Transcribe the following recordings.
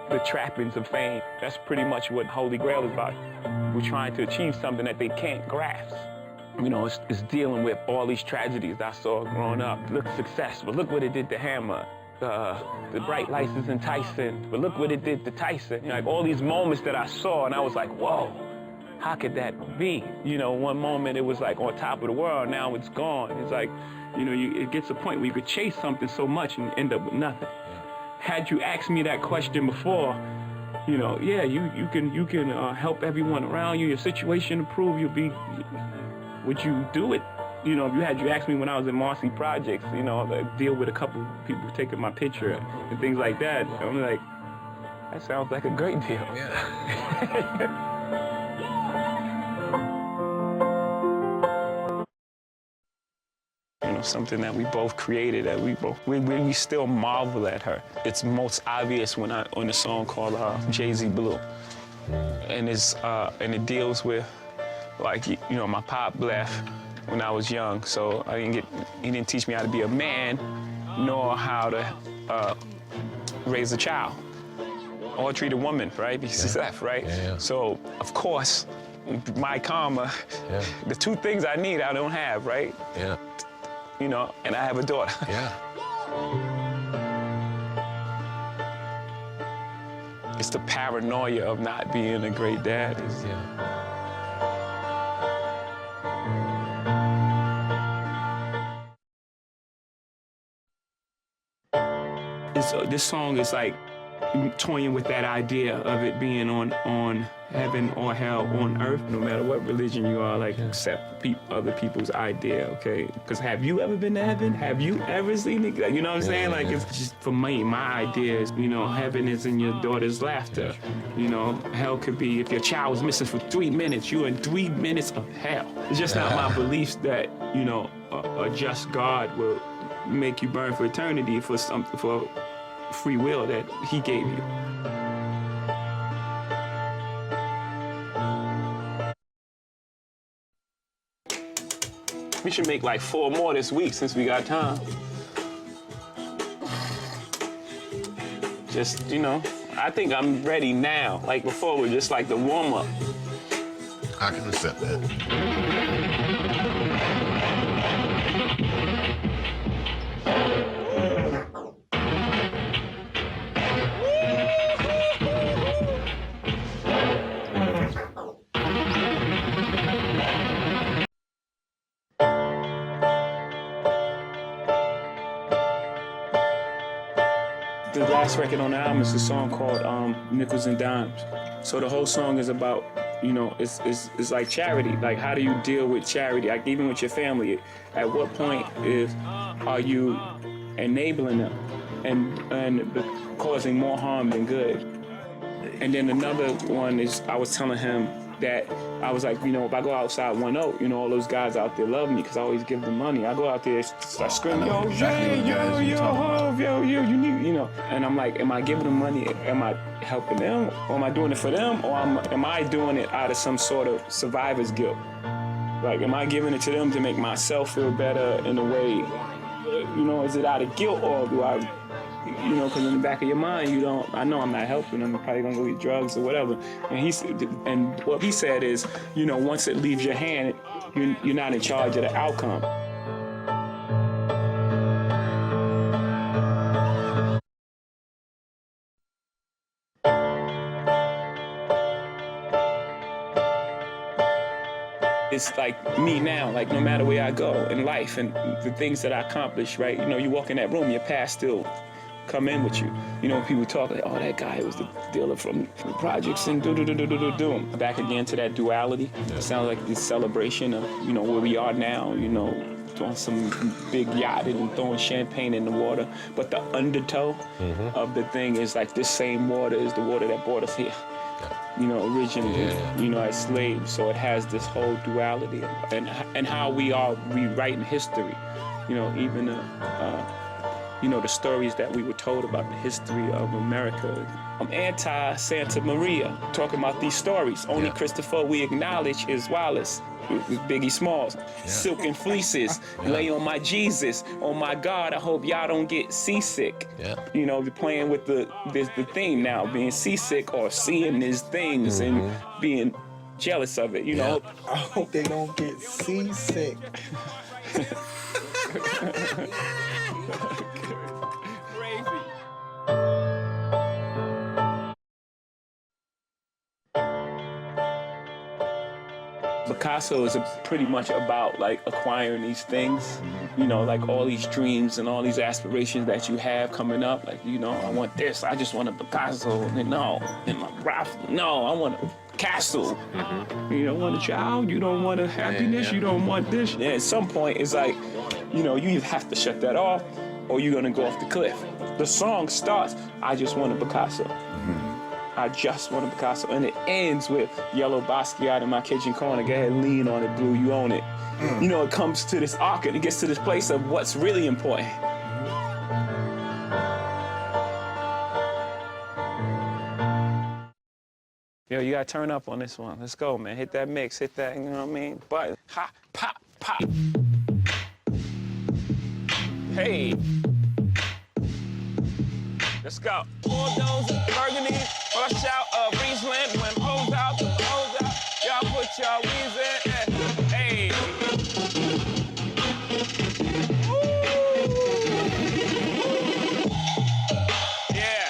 The trappings of fame, that's pretty much what Holy Grail is about. We're trying to achieve something that they can't grasp. You know, it's dealing with all these tragedies I saw growing up. Look successful, look what it did to Hammer. The bright lights is enticing, but look what it did to Tyson. You know, like all these moments that I saw, and I was like, whoa, how could that be? You know, one moment it was like on top of the world, now it's gone. It's like, you know, it gets a point where you could chase something so much and end up with nothing. Had you asked me that question before, you know, yeah, you can help everyone around you, your situation improve, would you do it? You know, if you asked me when I was in Marcy Projects, you know, like, deal with a couple people taking my picture and things like that, I'm like, that sounds like a great deal. Yeah. You know, something that we both created, that we still marvel at her. It's most obvious when on the song called Jay-Z Blue, and it deals with, like, you know, my pop left when I was young, so he didn't teach me how to be a man, nor how to raise a child, or treat a woman, right? Because he's left, right? Yeah. So, of course, my karma, the two things I need, I don't have, right? Yeah. You know, and I have a daughter. Yeah. It's the paranoia of not being a great dad. This song is like toying with that idea of it being on heaven or hell on earth, no matter what religion you are, like, accept other people's idea, okay? Because have you ever been to heaven? Have you ever seen it? You know what I'm saying? Like, it's just, for me, my idea is, you know, heaven is in your daughter's laughter. You know, hell could be if your child was missing for 3 minutes, you're in 3 minutes of hell. It's just not my beliefs that, you know, a just God will make you burn for eternity for free will that he gave you. We should make like 4 more this week since we got time. Just, you know, I think I'm ready now. Like before, we're just like the warm-up. I can accept that. The last record on the album is a song called Nickels and Dimes. So the whole song is about, you know, it's like charity. Like, how do you deal with charity? Like, even with your family, at what point are you enabling them and causing more harm than good? And then another one is, I was telling him that I was like, you know, if I go outside 1-0, you know, all those guys out there love me because I always give them money. I go out there, start screaming, yo, you need, you know. And I'm like, am I giving them money? Am I helping them? Or am I doing it for them? Or am I doing it out of some sort of survivor's guilt? Like, am I giving it to them to make myself feel better in a way, you know, is it out of guilt, or do I, you know, because in the back of your mind, I know I'm not helping them, I'm probably gonna go eat drugs or whatever. And what he said is, you know, once it leaves your hand, you're not in charge of the outcome. It's like me now, like no matter where I go in life and the things that I accomplish, right? You know, you walk in that room, your past still come in with you. You know, people talk like, oh, that guy was the dealer from the projects and do. Back again to that duality. It sounds like this celebration of, you know, where we are now, you know, on some big yacht and throwing champagne in the water. But the undertow of the thing is like this same water is the water that brought us here. You know, originally, you know, as slaves. So it has this whole duality and how we are rewriting history. You know, even you know, the stories that we were told about the history of America. I'm anti-Santa Maria, talking about these stories. Only Christopher we acknowledge is Wallace, with Biggie Smalls. Silken fleeces, lay on my Jesus. Oh my God, I hope y'all don't get seasick. You know, we're playing with the theme now, being seasick or seeing these things and being jealous of it, you know? I hope they don't get seasick. Crazy. Picasso is pretty much about like acquiring these things, you know, like all these dreams and all these aspirations that you have coming up. Like, you know, I want this, I just want a Picasso. And no, in my raffle, no, I want a castle. You don't want a child, you don't want a happiness, you don't want this. And at some point, it's like, you know, you either have to shut that off or you're gonna go off the cliff. The song starts, I just want a Picasso. I just want a Picasso. And it ends with yellow Basquiat in my kitchen corner. Go ahead, lean on it, blue, you own it. You know, it comes to this arc and it gets to this place of what's really important. Yo, you gotta turn up on this one. Let's go, man. Hit that mix, hit that, you know what I mean? But, ha, pop, pop. Hey. Let's go. Bulldozer, burgundy, flush out, Riesling, when hoes out, y'all put y'all weeds in, hey. Woo. Yeah.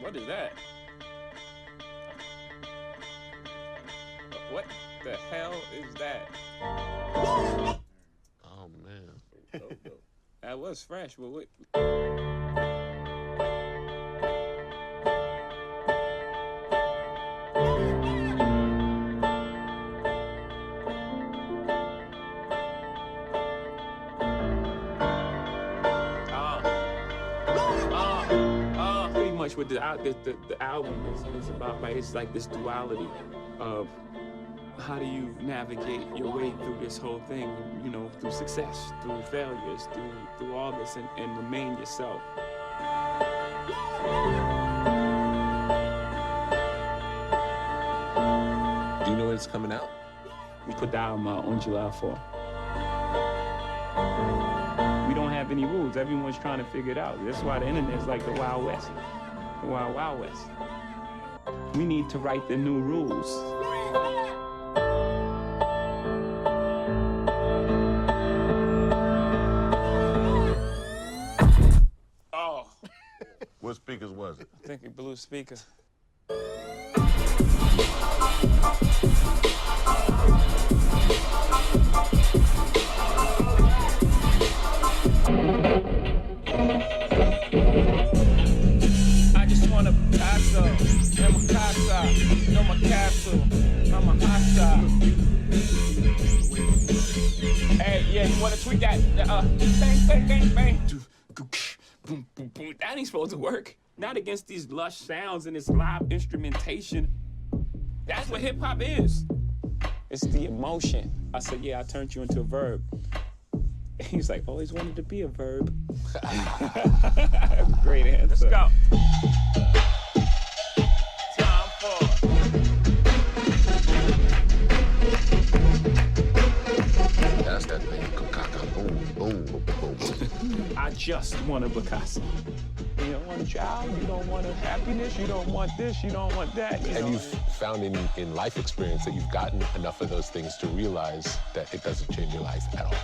What is that? What the hell is that? Oh, man. That was fresh, but what? Pretty much what the album is about, right? It's like this duality of how do you navigate your way through this whole thing, you know, through success, through failures, through all this, and remain yourself. Do you know when it's coming out? We put the album out on July 4th. We don't have any rules. Everyone's trying to figure it out. That's why the internet is like the Wild West. The Wild, Wild West. We need to write the new rules. Oh. What speakers was it? I think it blew speakers. I just want a Picasso, and my casa, no my castle, I'm a hostile. Hey, yeah, you wanna tweak that? Bang, bang, bang, bang. Boom, boom, boom. That ain't supposed to work. Not against these lush sounds and this live instrumentation. That's what hip hop is. It's the emotion. I said, yeah, I turned you into a verb. He's like, always wanted to be a verb. Great answer. Let's go. Time for. That's that thing. Boom, boom, boom, boom. I just want a Picasso. You don't want a child, you don't want a happiness, you don't want this, you don't want that. And you've found in life experience that you've gotten enough of those things to realize that it doesn't change your life at all.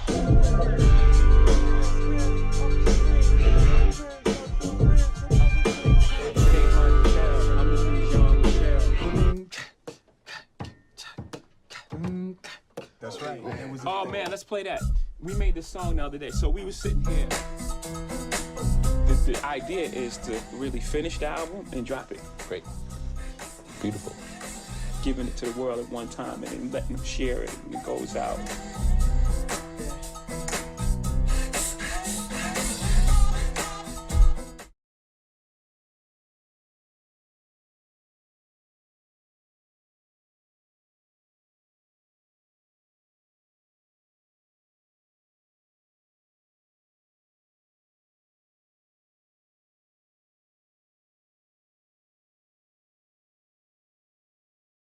That's right. Oh man, let's play that. We made this song the other day. So we were sitting here. The idea is to really finish the album and drop it. Great. Beautiful. Giving it to the world at one time and then letting them share it and it goes out.